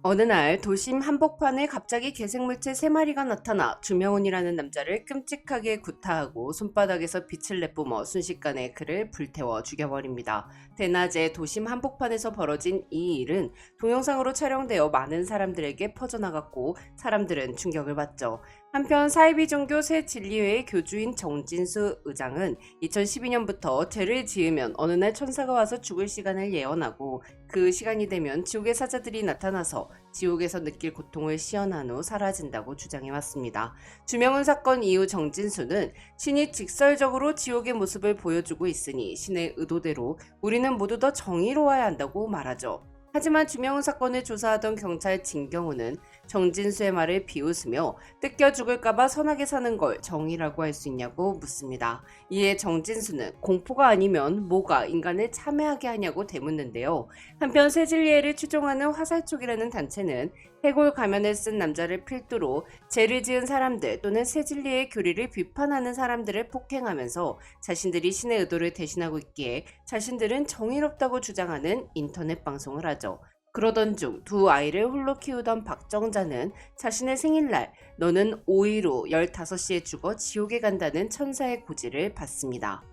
어느 날 도심 한복판에 갑자기 개생물체 3마리가 나타나 주명훈이라는 남자를 끔찍하게 구타하고 손바닥에서 빛을 내뿜어 순식간에 그를 불태워 죽여버립니다. 대낮에 도심 한복판에서 벌어진 이 일은 동영상으로 촬영되어 많은 사람들에게 퍼져나갔고 사람들은 충격을 받죠. 한편 사이비 종교 새 진리회의 교주인 정진수 의장은 2012년부터 죄를 지으면 어느 날 천사가 와서 죽을 시간을 예언하고 그 시간이 되면 지옥의 사자들이 나타나서 지옥에서 느낄 고통을 시연한 후 사라진다고 주장해왔습니다. 주명훈 사건 이후 정진수는 신이 직설적으로 지옥의 모습을 보여주고 있으니 신의 의도대로 우리는 모두 더 정의로워야 한다고 말하죠. 하지만 주명훈 사건을 조사하던 경찰 진경호는 정진수의 말을 비웃으며 뜯겨 죽을까봐 선하게 사는 걸 정의라고 할 수 있냐고 묻습니다. 이에 정진수는 공포가 아니면 뭐가 인간을 참회하게 하냐고 되묻는데요. 한편 새진리회를 추종하는 화살촉이라는 단체는 해골 가면을 쓴 남자를 필두로 죄를 지은 사람들 또는 새진리의 교리를 비판하는 사람들을 폭행하면서 자신들이 신의 의도를 대신하고 있기에 자신들은 정의롭다고 주장하는 인터넷 방송을 하죠. 그러던 중 두 아이를 홀로 키우던 박정자는 자신의 생일날 너는 5.15 15시에 죽어 지옥에 간다는 천사의 고지를 받습니다.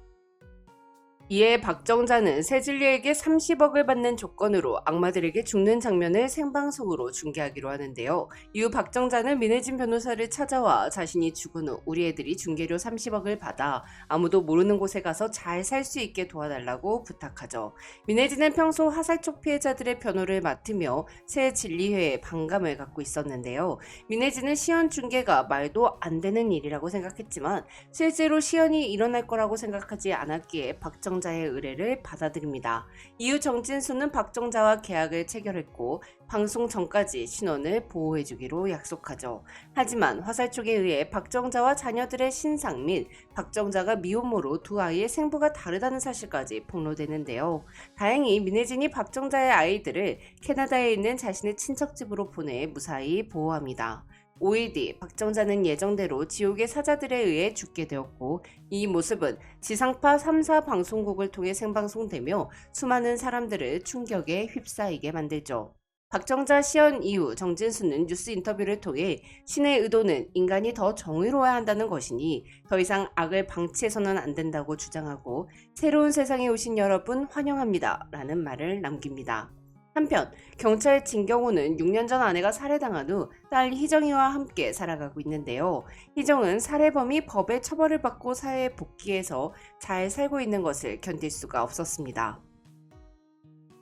이에 박정자는 새진리에게 30억을 받는 조건으로 악마들에게 죽는 장면을 생방송으로 중계하기로 하는데요. 이후 박정자는 민혜진 변호사를 찾아와 자신이 죽은 후 우리 애들이 중계료 30억을 받아 아무도 모르는 곳에 가서 잘 살 수 있게 도와달라고 부탁하죠. 민혜진은 평소 화살촉 피해자들의 변호를 맡으며 새진리회에 반감을 갖고 있었는데요. 민혜진은 시연 중계가 말도 안 되는 일이라고 생각했지만 실제로 시연이 일어날 거라고 생각하지 않았기에 박정자의 의뢰를 받아들입니다. 이후 정진수는 박정자와 계약을 체결했고 방송 전까지 신원을 보호해주기로 약속하죠. 하지만 화살촉에 의해 박정자와 자녀들의 신상 및 박정자가 미혼모로 두 아이의 생부가 다르다는 사실까지 폭로되는데요. 다행히 민혜진이 박정자의 아이들을 캐나다에 있는 자신의 친척집으로 보내 무사히 보호합니다. 5일 뒤 박정자는 예정대로 지옥의 사자들에 의해 죽게 되었고 이 모습은 지상파 3사 방송국을 통해 생방송되며 수많은 사람들을 충격에 휩싸이게 만들죠. 박정자 시연 이후 정진수는 뉴스 인터뷰를 통해 신의 의도는 인간이 더 정의로워야 한다는 것이니 더 이상 악을 방치해서는 안 된다고 주장하고 새로운 세상에 오신 여러분 환영합니다 라는 말을 남깁니다. 한편 경찰 진경호는 6년 전 아내가 살해당한 후 딸 희정이와 함께 살아가고 있는데요. 희정은 살해범이 법의 처벌을 받고 사회에 복귀해서 잘 살고 있는 것을 견딜 수가 없었습니다.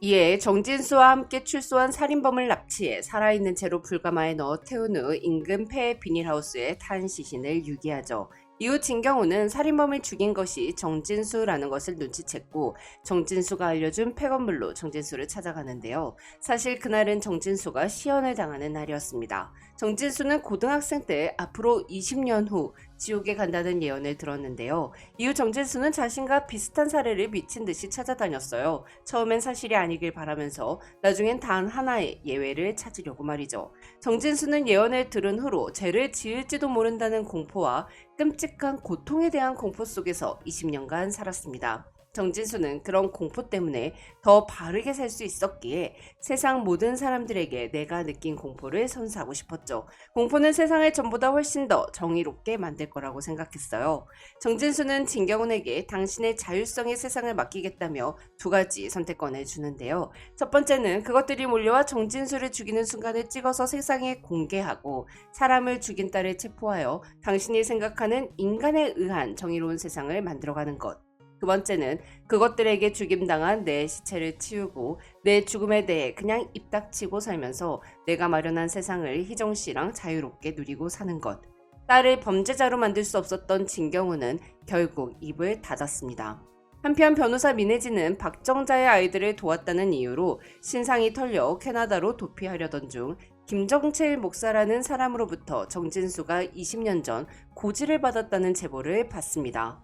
이에 정진수와 함께 출소한 살인범을 납치해 살아있는 채로 불가마에 넣어 태운 후 인근 폐 비닐하우스에 탄 시신을 유기하죠. 이후 진경호는 살인범을 죽인 것이 정진수라는 것을 눈치챘고 정진수가 알려준 폐건물로 정진수를 찾아가는데요. 사실 그날은 정진수가 시연을 당하는 날이었습니다. 정진수는 고등학생 때 앞으로 20년 후 지옥에 간다는 예언을 들었는데요. 이후 정진수는 자신과 비슷한 사례를 미친 듯이 찾아다녔어요. 처음엔 사실이 아니길 바라면서 나중엔 단 하나의 예외를 찾으려고 말이죠. 정진수는 예언을 들은 후로 죄를 지을지도 모른다는 공포와 끔찍한 고통에 대한 공포 속에서 20년간 살았습니다. 정진수는 그런 공포 때문에 더 바르게 살 수 있었기에 세상 모든 사람들에게 내가 느낀 공포를 선사하고 싶었죠. 공포는 세상을 전보다 훨씬 더 정의롭게 만들 거라고 생각했어요. 정진수는 진경훈에게 당신의 자율성의 세상을 맡기겠다며 두 가지 선택권을 주는데요. 첫 번째는 그것들이 몰려와 정진수를 죽이는 순간을 찍어서 세상에 공개하고 사람을 죽인 딸을 체포하여 당신이 생각하는 인간에 의한 정의로운 세상을 만들어가는 것. 두 번째는 그것들에게 죽임당한 내 시체를 치우고 내 죽음에 대해 그냥 입 닥치고 살면서 내가 마련한 세상을 희정씨랑 자유롭게 누리고 사는 것. 딸을 범죄자로 만들 수 없었던 진경우는 결국 입을 닫았습니다. 한편 변호사 민혜진은 박정자의 아이들을 도왔다는 이유로 신상이 털려 캐나다로 도피하려던 중 김정칠 목사라는 사람으로부터 정진수가 20년 전 고지를 받았다는 제보를 받습니다.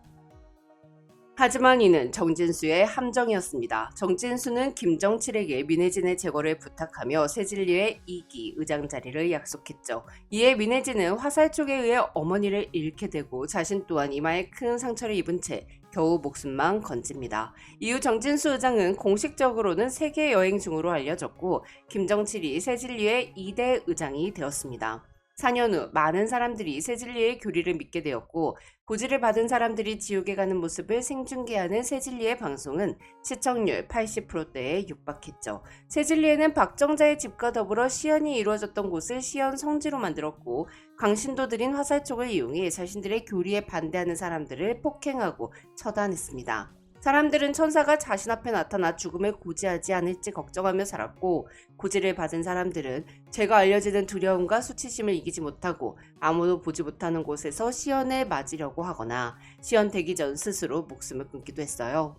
하지만 이는 정진수의 함정이었습니다. 정진수는 김정칠에게 민혜진의 제거를 부탁하며 새진리의 2기 의장 자리를 약속했죠. 이에 민혜진은 화살촉에 의해 어머니를 잃게 되고 자신 또한 이마에 큰 상처를 입은 채 겨우 목숨만 건집니다. 이후 정진수 의장은 공식적으로는 세계 여행 중으로 알려졌고 김정칠이 새진리의 2대 의장이 되었습니다. 4년 후 많은 사람들이 새진리의 교리를 믿게 되었고 고지를 받은 사람들이 지옥에 가는 모습을 생중계하는 새진리의 방송은 시청률 80%대에 육박했죠. 새진리에는 박정자의 집과 더불어 시연이 이루어졌던 곳을 시연 성지로 만들었고 광신도들인 화살촉을 이용해 자신들의 교리에 반대하는 사람들을 폭행하고 처단했습니다. 사람들은 천사가 자신 앞에 나타나 죽음을 고지하지 않을지 걱정하며 살았고 고지를 받은 사람들은 죄가 알려지는 두려움과 수치심을 이기지 못하고 아무도 보지 못하는 곳에서 시연을 맞으려고 하거나 시연되기 전 스스로 목숨을 끊기도 했어요.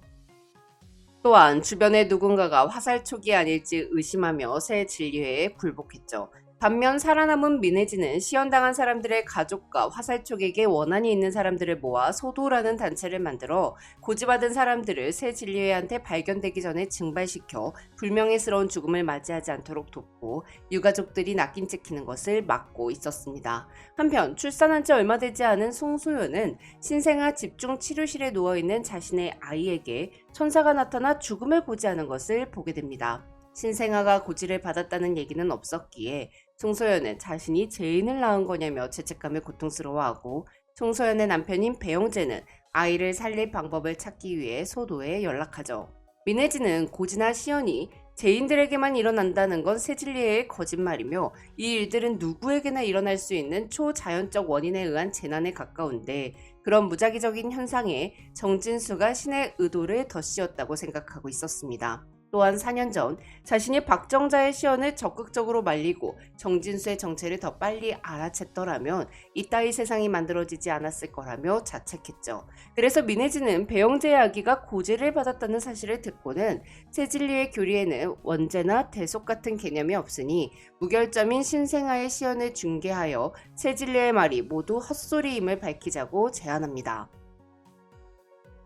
또한 주변에 누군가가 화살촉이 아닐지 의심하며 새 진리회에 굴복했죠. 반면 살아남은 민혜진은 시연당한 사람들의 가족과 화살촉에게 원한이 있는 사람들을 모아 소도라는 단체를 만들어 고지받은 사람들을 새 진리회한테 발견되기 전에 증발시켜 불명예스러운 죽음을 맞이하지 않도록 돕고 유가족들이 낚인 찍히는 것을 막고 있었습니다. 한편 출산한 지 얼마 되지 않은 송소연은 신생아 집중치료실에 누워있는 자신의 아이에게 천사가 나타나 죽음을 고지하는 것을 보게 됩니다. 신생아가 고지를 받았다는 얘기는 없었기에 송소연은 자신이 죄인을 낳은 거냐며 죄책감에 고통스러워하고 송소연의 남편인 배영재는 아이를 살릴 방법을 찾기 위해 소도에 연락하죠. 민혜진은 고지나 시연이 죄인들에게만 일어난다는 건 새진리의 거짓말이며 이 일들은 누구에게나 일어날 수 있는 초자연적 원인에 의한 재난에 가까운데 그런 무작위적인 현상에 정진수가 신의 의도를 덧씌웠다고 생각하고 있었습니다. 또한 4년 전 자신이 박정자의 시연을 적극적으로 말리고 정진수의 정체를 더 빨리 알아챘더라면 이따위 세상이 만들어지지 않았을 거라며 자책했죠. 그래서 민혜진은 배영재의 아기가 고지를 받았다는 사실을 듣고는 새진리의 교리에는 원죄나 대속 같은 개념이 없으니 무결점인 신생아의 시연을 중개하여 새진리의 말이 모두 헛소리임을 밝히자고 제안합니다.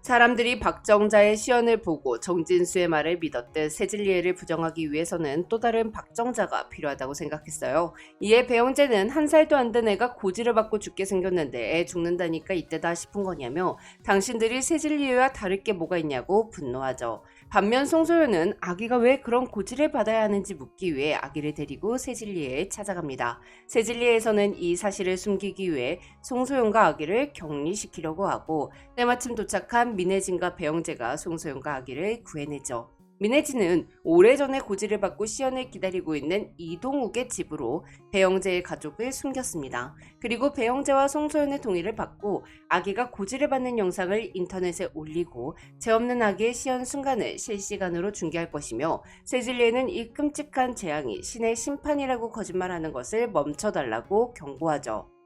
사람들이 박정자의 시연을 보고 정진수의 말을 믿었듯 새진리회를 부정하기 위해서는 또 다른 박정자가 필요하다고 생각했어요. 이에 배영재는 한 살도 안 된 애가 고지를 받고 죽게 생겼는데 애 죽는다니까 이때다 싶은 거냐며 당신들이 새진리회와 다를 게 뭐가 있냐고 분노하죠. 반면 송소연은 아기가 왜 그런 고지를 받아야 하는지 묻기 위해 아기를 데리고 새진리회에 찾아갑니다. 새진리회에서는 이 사실을 숨기기 위해 송소연과 아기를 격리시키려고 하고 때마침 도착한 민혜진과 배영재가 송소연과 아기를 구해내죠. 민혜진은 오래전에 고지를 받고 시연을 기다리고 있는 이동욱의 집으로 배영재의 가족을 숨겼습니다. 그리고 배영재와 송소연의 동의를 받고 아기가 고지를 받는 영상을 인터넷에 올리고 죄 없는 아기의 시연 순간을 실시간으로 중계할 것이며 새진리회는 이 끔찍한 재앙이 신의 심판이라고 거짓말하는 것을 멈춰달라고 경고하죠.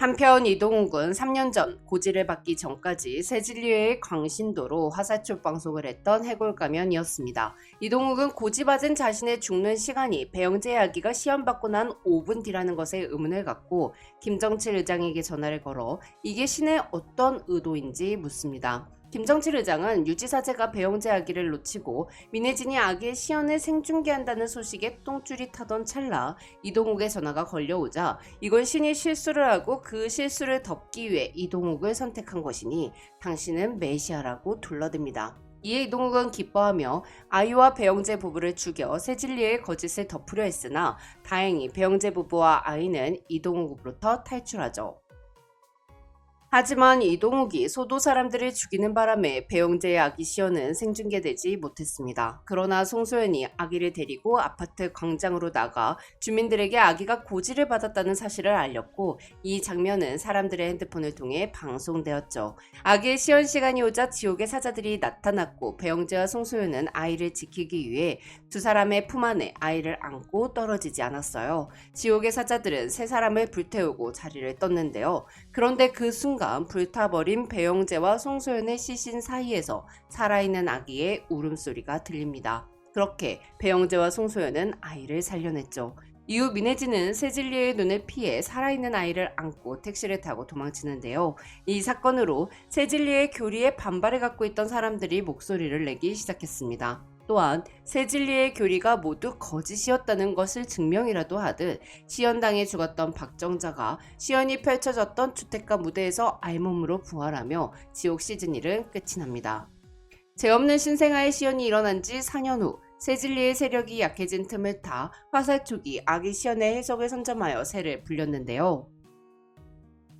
한편 이동욱은 3년 전 고지를 받기 전까지 새진리회의 광신도로 화살촉 방송을 했던 해골가면이었습니다. 이동욱은 고지받은 자신의 죽는 시간이 배영재의 아기가 시험받고 난 5분 뒤라는 것에 의문을 갖고 김정칠 의장에게 전화를 걸어 이게 신의 어떤 의도인지 묻습니다. 김정칠 의장은 유지사제가 배영재 아기를 놓치고 민혜진이 아기의 시연을 생중계한다는 소식에 똥줄이 타던 찰나 이동욱의 전화가 걸려오자 이건 신이 실수를 하고 그 실수를 덮기 위해 이동욱을 선택한 것이니 당신은 메시아라고 둘러댑니다. 이에 이동욱은 기뻐하며 아이와 배영재 부부를 죽여 새진리의 거짓을 덮으려 했으나 다행히 배영재 부부와 아이는 이동욱으로부터 탈출하죠. 하지만 이동욱이 소도 사람들을 죽이는 바람에 배영재의 아기 시연은 생중계되지 못했습니다. 그러나 송소연이 아기를 데리고 아파트 광장으로 나가 주민들에게 아기가 고지를 받았다는 사실을 알렸고 이 장면은 사람들의 핸드폰을 통해 방송되었죠. 아기의 시연 시간이 오자 지옥의 사자들이 나타났고 배영재와 송소연은 아이를 지키기 위해 두 사람의 품 안에 아이를 안고 떨어지지 않았어요. 지옥의 사자들은 세 사람을 불태우고 자리를 떴는데요. 그런데 그 순간 불타버린 배영재와 송소연의 시신 사이에서 살아있는 아기의 울음소리가 들립니다. 그렇게 배영재와 송소연은 아이를 살려냈죠. 이후 민혜진은 새진리의 눈을 피해 살아있는 아이를 안고 택시를 타고 도망치는데요. 이 사건으로 새진리의 교리에 반발을 갖고 있던 사람들이 목소리를 내기 시작했습니다. 또한 세진리의 교리가 모두 거짓이었다는 것을 증명이라도 하듯 시연당해 죽었던 박정자가 시연이 펼쳐졌던 주택가 무대에서 알몸으로 부활하며 지옥 시즌1은 끝이 납니다. 죄 없는 신생아의 시연이 일어난 지 4년 후 세진리의 세력이 약해진 틈을 타 화살촉이 아기 시연의 해석을 선점하여 세를 불렸는데요.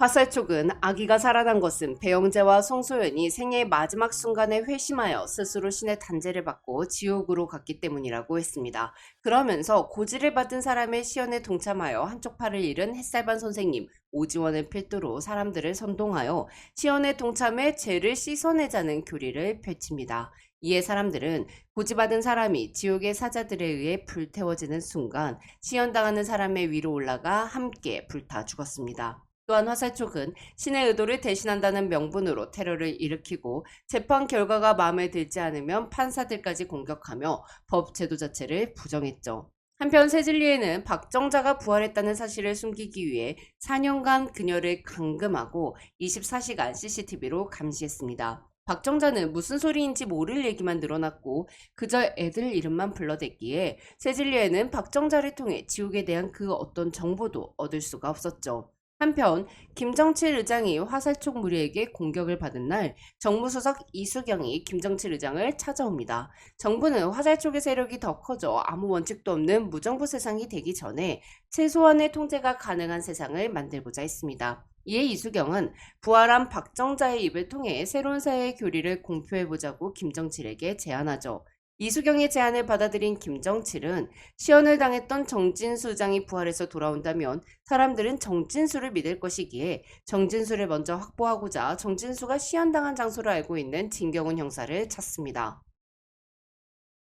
화살촉은 아기가 살아난 것은 배영재와 송소연이 생애의 마지막 순간에 회심하여 스스로 신의 단죄를 받고 지옥으로 갔기 때문이라고 했습니다. 그러면서 고지를 받은 사람의 시연에 동참하여 한쪽 팔을 잃은 햇살반 선생님 오지원을 필두로 사람들을 선동하여 시연에 동참해 죄를 씻어내자는 교리를 펼칩니다. 이에 사람들은 고지받은 사람이 지옥의 사자들에 의해 불태워지는 순간 시연당하는 사람의 위로 올라가 함께 불타 죽었습니다. 또한 화살촉은 신의 의도를 대신한다는 명분으로 테러를 일으키고 재판 결과가 마음에 들지 않으면 판사들까지 공격하며 법 제도 자체를 부정했죠. 한편 세진리에는 박정자가 부활했다는 사실을 숨기기 위해 4년간 그녀를 감금하고 24시간 CCTV로 감시했습니다. 박정자는 무슨 소리인지 모를 얘기만 늘어났고 그저 애들 이름만 불러댔기에 세진리에는 박정자를 통해 지옥에 대한 그 어떤 정보도 얻을 수가 없었죠. 한편 김정칠 의장이 화살촉 무리에게 공격을 받은 날 정무수석 이수경이 김정칠 의장을 찾아옵니다. 정부는 화살촉의 세력이 더 커져 아무 원칙도 없는 무정부 세상이 되기 전에 최소한의 통제가 가능한 세상을 만들고자 했습니다. 이에 이수경은 부활한 박정자의 입을 통해 새로운 사회의 교리를 공표해보자고 김정칠에게 제안하죠. 이수경의 제안을 받아들인 김정칠은 시연을 당했던 정진수 의장이 부활해서 돌아온다면 사람들은 정진수를 믿을 것이기에 정진수를 먼저 확보하고자 정진수가 시연당한 장소를 알고 있는 진경훈 형사를 찾습니다.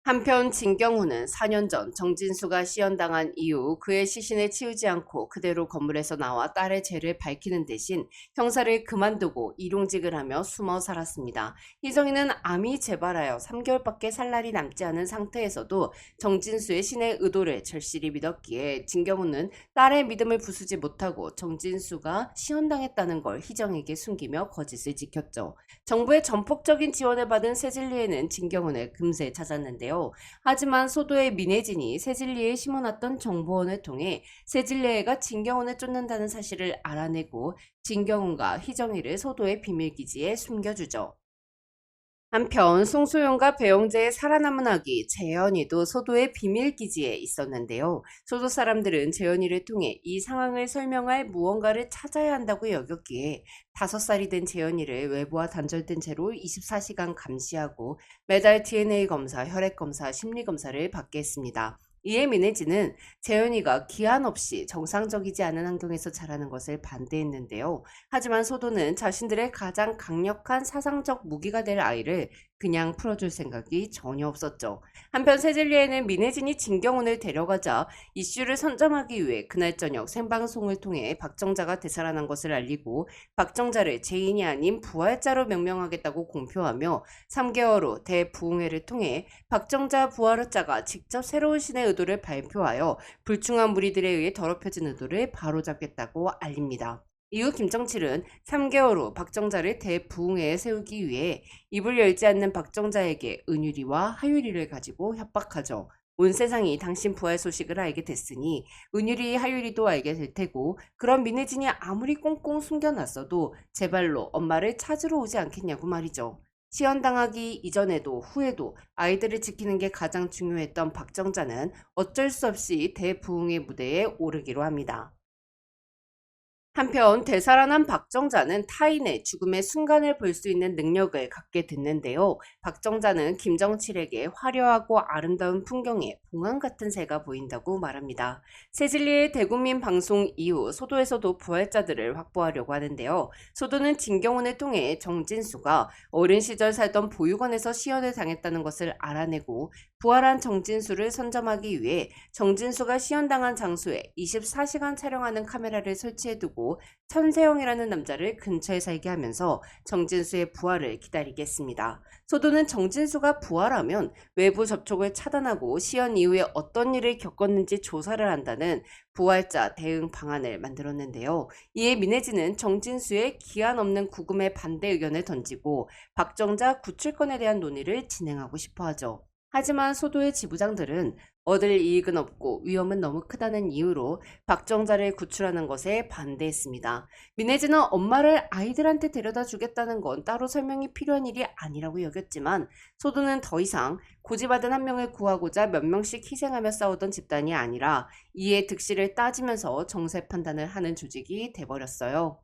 한편 진경훈은 4년 전 정진수가 시연당한 이후 그의 시신을 치우지 않고 그대로 건물에서 나와 딸의 죄를 밝히는 대신 형사를 그만두고 일용직을 하며 숨어 살았습니다. 희정이는 암이 재발하여 3개월밖에 살 날이 남지 않은 상태에서도 정진수의 신의 의도를 절실히 믿었기에 진경훈은 딸의 믿음을 부수지 못하고 정진수가 시연당했다는 걸 희정에게 숨기며 거짓을 지켰죠. 정부의 전폭적인 지원을 받은 세진리에는 진경훈을 금세 찾았는데요. 하지만 소도의 민혜진이 세진리에 심어놨던 정보원을 통해 세진리가 진경훈을 쫓는다는 사실을 알아내고 진경훈과 희정이를 소도의 비밀기지에 숨겨주죠. 한편 송소연과 배영재의 살아남은 아기 재현이도 소도의 비밀기지에 있었는데요. 소도 사람들은 재현이를 통해 이 상황을 설명할 무언가를 찾아야 한다고 여겼기에 5살이 된 재현이를 외부와 단절된 채로 24시간 감시하고 매달 DNA 검사, 혈액 검사, 심리 검사를 받게 했습니다. 이에 민혜진은 재현이가 기한 없이 정상적이지 않은 환경에서 자라는 것을 반대했는데요. 하지만 소도는 자신들의 가장 강력한 사상적 무기가 될 아이를 그냥 풀어줄 생각이 전혀 없었죠. 한편 세진리에는 민혜진이 진경훈을 데려가자 이슈를 선점하기 위해 그날 저녁 생방송을 통해 박정자가 되살아난 것을 알리고 박정자를 죄인이 아닌 부활자로 명명하겠다고 공표하며 3개월 후 대부흥회를 통해 박정자 부활자가 직접 새로운 신의 의도를 발표하여 불충한 무리들에 의해 더럽혀진 의도를 바로잡겠다고 알립니다. 이후 김정칠은 3개월 후 박정자를 대부흥회에 세우기 위해 입을 열지 않는 박정자에게 은유리와 하유리를 가지고 협박하죠. 온 세상이 당신 부활 소식을 알게 됐으니 은유리, 하유리도 알게 될 테고 그런 민혜진이 아무리 꽁꽁 숨겨놨어도 제발로 엄마를 찾으러 오지 않겠냐고 말이죠. 시연당하기 이전에도 후에도 아이들을 지키는 게 가장 중요했던 박정자는 어쩔 수 없이 대부흥회 무대에 오르기로 합니다. 한편 되살아난 박정자는 타인의 죽음의 순간을 볼 수 있는 능력을 갖게 됐는데요. 박정자는 김정칠에게 화려하고 아름다운 풍경에 봉황 같은 새가 보인다고 말합니다. 세진리의 대국민 방송 이후 소도에서도 부활자들을 확보하려고 하는데요. 소도는 진경훈을 통해 정진수가 어린 시절 살던 보육원에서 시연을 당했다는 것을 알아내고 부활한 정진수를 선점하기 위해 정진수가 시연당한 장소에 24시간 촬영하는 카메라를 설치해두고 천세영이라는 남자를 근처에 살게 하면서 정진수의 부활을 기다리겠습니다. 소도는 정진수가 부활하면 외부 접촉을 차단하고 시연 이후에 어떤 일을 겪었는지 조사를 한다는 부활자 대응 방안을 만들었는데요. 이에 민혜진은 정진수의 기한 없는 구금에 반대 의견을 던지고 박정자 구출권에 대한 논의를 진행하고 싶어 하죠. 하지만 소도의 지부장들은 얻을 이익은 없고 위험은 너무 크다는 이유로 박정자를 구출하는 것에 반대했습니다. 미네즈는 엄마를 아이들한테 데려다 주겠다는 건 따로 설명이 필요한 일이 아니라고 여겼지만 소도는 더 이상 고지받은 한 명을 구하고자 몇 명씩 희생하며 싸우던 집단이 아니라 이에 득실을 따지면서 정세 판단을 하는 조직이 돼버렸어요.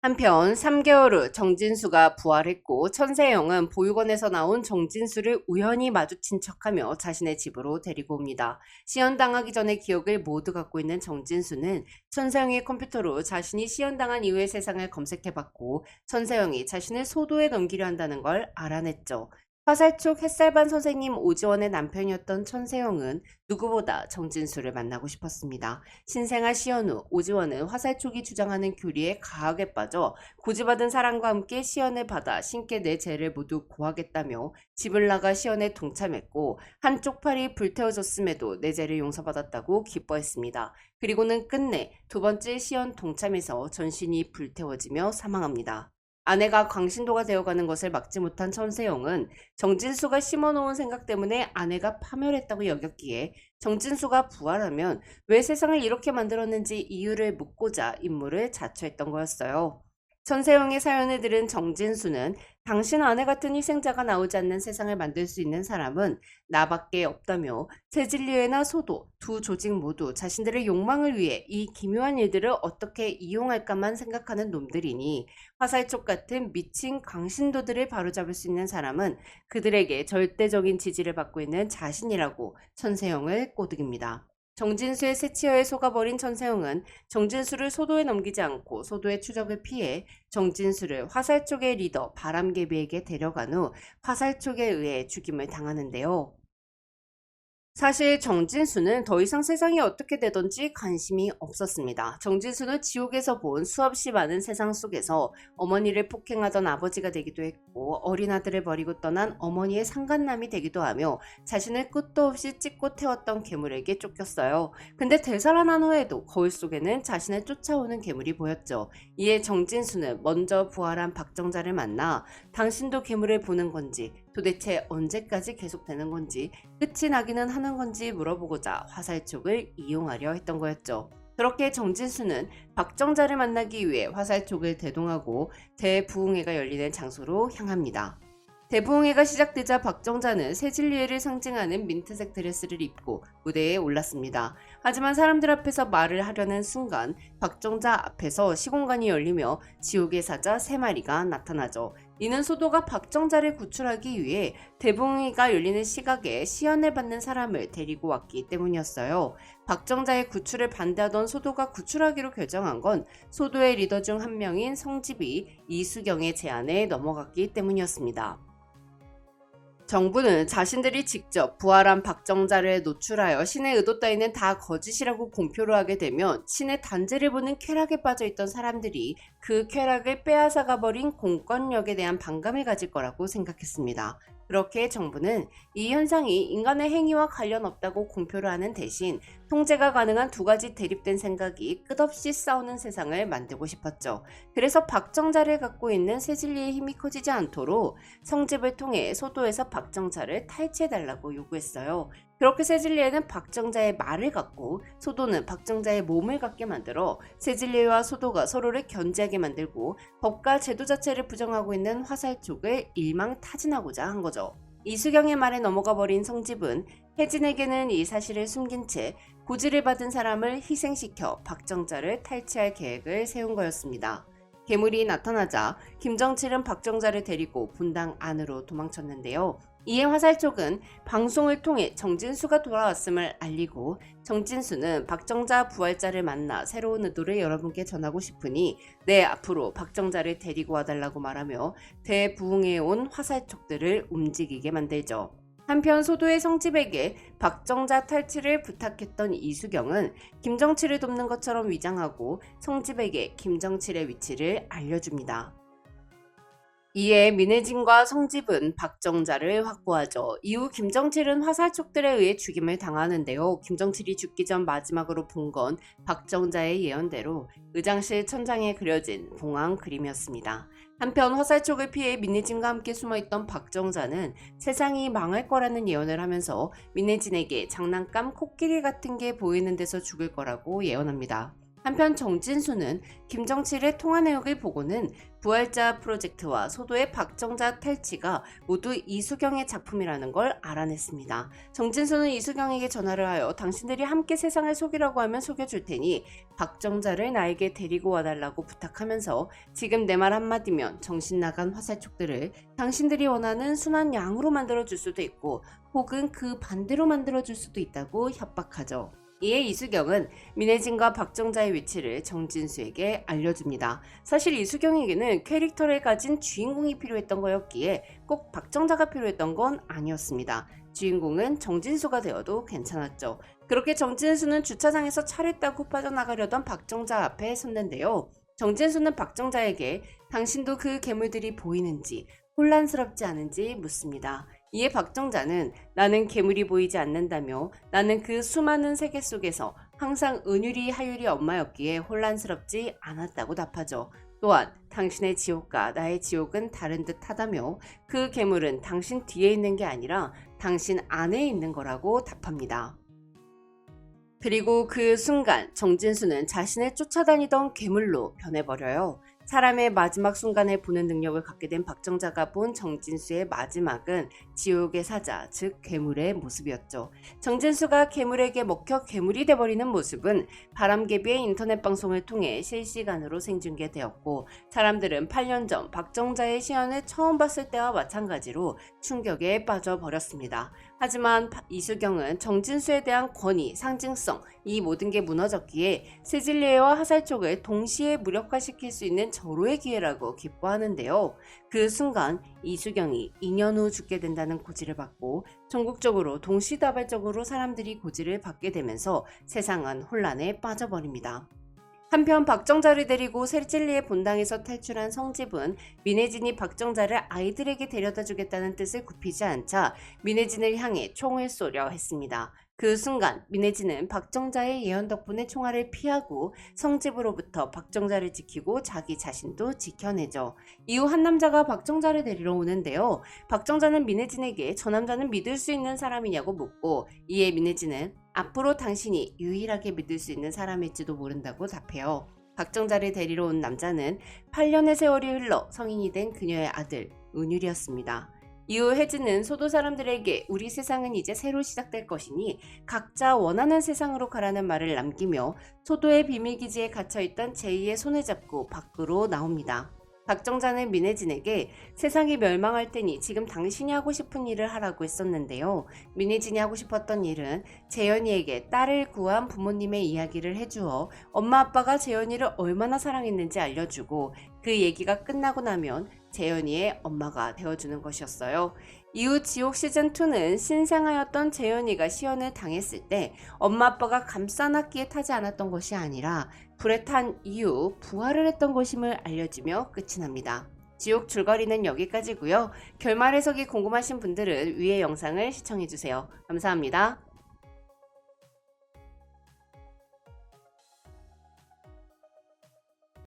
한편 3개월 후 정진수가 부활했고 천세영은 보육원에서 나온 정진수를 우연히 마주친 척하며 자신의 집으로 데리고 옵니다. 시연당하기 전의 기억을 모두 갖고 있는 정진수는 천세영의 컴퓨터로 자신이 시연당한 이후의 세상을 검색해봤고 천세영이 자신을 소도에 넘기려 한다는 걸 알아냈죠. 화살촉 햇살반 선생님 오지원의 남편이었던 천세영은 누구보다 정진수를 만나고 싶었습니다. 신생아 시연 후 오지원은 화살촉이 주장하는 교리에 가하게 빠져 고지받은 사람과 함께 시연을 받아 신께 내 죄를 모두 고하겠다며 집을 나가 시연에 동참했고 한쪽 팔이 불태워졌음에도 내 죄를 용서받았다고 기뻐했습니다. 그리고는 끝내 두 번째 시연 동참에서 전신이 불태워지며 사망합니다. 아내가 광신도가 되어가는 것을 막지 못한 천세영은 정진수가 심어놓은 생각 때문에 아내가 파멸했다고 여겼기에 정진수가 부활하면 왜 세상을 이렇게 만들었는지 이유를 묻고자 임무를 자처했던 거였어요. 천세영의 사연을 들은 정진수는 당신 아내 같은 희생자가 나오지 않는 세상을 만들 수 있는 사람은 나밖에 없다며 세질리에나 소도 두 조직 모두 자신들의 욕망을 위해 이 기묘한 일들을 어떻게 이용할까만 생각하는 놈들이니 화살촉 같은 미친 광신도들을 바로잡을 수 있는 사람은 그들에게 절대적인 지지를 받고 있는 자신이라고 천세영을 꼬드깁니다. 정진수의 새치어에 속아버린 천세영은 정진수를 소도에 넘기지 않고 소도의 추적을 피해 정진수를 화살촉의 리더 바람개비에게 데려간 후 화살촉에 의해 죽임을 당하는데요. 사실 정진수는 더 이상 세상이 어떻게 되던지 관심이 없었습니다. 정진수는 지옥에서 본 수없이 많은 세상 속에서 어머니를 폭행하던 아버지가 되기도 했고 어린 아들을 버리고 떠난 어머니의 상간남이 되기도 하며 자신을 끝도 없이 찢고 태웠던 괴물에게 쫓겼어요. 근데 되살아난 후에도 거울 속에는 자신을 쫓아오는 괴물이 보였죠. 이에 정진수는 먼저 부활한 박정자를 만나 당신도 괴물을 보는 건지 도대체 언제까지 계속되는 건지 끝이 나기는 하는 건지 물어보고자 화살촉을 이용하려 했던 거였죠. 그렇게 정진수는 박정자를 만나기 위해 화살촉을 대동하고 대부흥회가 열리는 장소로 향합니다. 대부흥회가 시작되자 박정자는 세질리에를 상징하는 민트색 드레스를 입고 무대에 올랐습니다. 하지만 사람들 앞에서 말을 하려는 순간 박정자 앞에서 시공간이 열리며 지옥의 사자 3마리가 나타나죠. 이는 소도가 박정자를 구출하기 위해 대부흥회가 열리는 시각에 시연을 받는 사람을 데리고 왔기 때문이었어요. 박정자의 구출을 반대하던 소도가 구출하기로 결정한 건 소도의 리더 중 한 명인 성집이 이수경의 제안에 넘어갔기 때문이었습니다. 정부는 자신들이 직접 부활한 박정자를 노출하여 신의 의도 따위는 다 거짓이라고 공표를 하게 되면 신의 단죄를 보는 쾌락에 빠져있던 사람들이 그 쾌락을 빼앗아가버린 공권력에 대한 반감을 가질 거라고 생각했습니다. 그렇게 정부는 이 현상이 인간의 행위와 관련 없다고 공표를 하는 대신 통제가 가능한 두 가지 대립된 생각이 끝없이 싸우는 세상을 만들고 싶었죠. 그래서 박정자를 갖고 있는 세질리의 힘이 커지지 않도록 성집을 통해 소도에서 박정자를 탈취해달라고 요구했어요. 그렇게 세질리에는 박정자의 말을 갖고 소도는 박정자의 몸을 갖게 만들어 세질리와 소도가 서로를 견제하게 만들고 법과 제도 자체를 부정하고 있는 화살촉을 일망타진하고자 한 거죠. 이수경의 말에 넘어가 버린 성집은 혜진에게는 이 사실을 숨긴 채 고지를 받은 사람을 희생시켜 박정자를 탈취할 계획을 세운 거였습니다. 괴물이 나타나자 김정칠은 박정자를 데리고 분당 안으로 도망쳤는데요. 이에 화살촉은 방송을 통해 정진수가 돌아왔음을 알리고 정진수는 박정자 부활자를 만나 새로운 의도를 여러분께 전하고 싶으니 앞으로 박정자를 데리고 와달라고 말하며 대부흥에 온 화살촉들을 움직이게 만들죠. 한편 소도의 성집에게 박정자 탈취를 부탁했던 이수경은 김정칠을 돕는 것처럼 위장하고 성집에게 김정칠의 위치를 알려줍니다. 이에 민혜진과 성집은 박정자를 확보하죠. 이후 김정칠은 화살촉들에 의해 죽임을 당하는데요. 김정칠이 죽기 전 마지막으로 본 건 박정자의 예언대로 의장실 천장에 그려진 봉황 그림이었습니다. 한편 화살촉을 피해 민혜진과 함께 숨어있던 박정자는 세상이 망할 거라는 예언을 하면서 민혜진에게 장난감 코끼리 같은 게 보이는 데서 죽을 거라고 예언합니다. 한편 정진수는 김정칠의 통화 내역을 보고는 부활자 프로젝트와 소도의 박정자 탈취가 모두 이수경의 작품이라는 걸 알아냈습니다. 정진수는 이수경에게 전화를 하여 당신들이 함께 세상을 속이라고 하면 속여줄 테니 박정자를 나에게 데리고 와달라고 부탁하면서 지금 내 말 한마디면 정신 나간 화살촉들을 당신들이 원하는 순한 양으로 만들어줄 수도 있고 혹은 그 반대로 만들어줄 수도 있다고 협박하죠. 이에 이수경은 민혜진과 박정자의 위치를 정진수에게 알려줍니다. 사실 이수경에게는 캐릭터를 가진 주인공이 필요했던 거였기에 꼭 박정자가 필요했던 건 아니었습니다. 주인공은 정진수가 되어도 괜찮았죠. 그렇게 정진수는 주차장에서 차를 타고 빠져나가려던 박정자 앞에 섰는데요. 정진수는 박정자에게 당신도 그 괴물들이 보이는지 혼란스럽지 않은지 묻습니다. 이에 박정자는 나는 괴물이 보이지 않는다며 나는 그 수많은 세계 속에서 항상 은유리 하유리 엄마였기에 혼란스럽지 않았다고 답하죠. 또한 당신의 지옥과 나의 지옥은 다른 듯 하다며 그 괴물은 당신 뒤에 있는 게 아니라 당신 안에 있는 거라고 답합니다. 그리고 그 순간 정진수는 자신을 쫓아다니던 괴물로 변해버려요. 사람의 마지막 순간을 보는 능력을 갖게 된 박정자가 본 정진수의 마지막은 지옥의 사자, 즉 괴물의 모습이었죠. 정진수가 괴물에게 먹혀 괴물이 돼버리는 모습은 바람개비의 인터넷 방송을 통해 실시간으로 생중계되었고 사람들은 8년 전 박정자의 시연을 처음 봤을 때와 마찬가지로 충격에 빠져버렸습니다. 하지만 이수경은 정진수에 대한 권위, 상징성, 이 모든 게 무너졌기에 세질리에와 화살촉을 동시에 무력화시킬 수 있는 절호의 기회라고 기뻐하는데요. 그 순간 이수경이 2년 후 죽게 된다는 고지를 받고 전국적으로 동시다발적으로 사람들이 고지를 받게 되면서 세상은 혼란에 빠져버립니다. 한편 박정자를 데리고 세질리의 본당에서 탈출한 성집은 민혜진이 박정자를 아이들에게 데려다 주겠다는 뜻을 굽히지 않자 민혜진을 향해 총을 쏘려 했습니다. 그 순간 민혜진은 박정자의 예언 덕분에 총알을 피하고 성집으로부터 박정자를 지키고 자기 자신도 지켜내죠. 이후 한 남자가 박정자를 데리러 오는데요. 박정자는 민혜진에게 저 남자는 믿을 수 있는 사람이냐고 묻고 이에 민혜진은 앞으로 당신이 유일하게 믿을 수 있는 사람일지도 모른다고 답해요. 박정자를 데리러 온 남자는 8년의 세월이 흘러 성인이 된 그녀의 아들 은율이었습니다. 이후 혜진은 소도 사람들에게 우리 세상은 이제 새로 시작될 것이니 각자 원하는 세상으로 가라는 말을 남기며 소도의 비밀기지에 갇혀있던 제이의 손을 잡고 밖으로 나옵니다. 박정자는 민혜진에게 세상이 멸망할 테니 지금 당신이 하고 싶은 일을 하라고 했었는데요. 민혜진이 하고 싶었던 일은 재현이에게 딸을 구한 부모님의 이야기를 해주어 엄마 아빠가 재현이를 얼마나 사랑했는지 알려주고 그 얘기가 끝나고 나면 재현이의 엄마가 되어주는 것이었어요. 이후 지옥 시즌2는 신생아였던 재현이가 시연을 당했을 때 엄마 아빠가 감싸놨기에 타지 않았던 것이 아니라 불에 탄 이후 부활을 했던 것임을 알려주며 끝이 납니다. 지옥 줄거리는 여기까지고요. 결말 해석이 궁금하신 분들은 위의 영상을 시청해주세요. 감사합니다.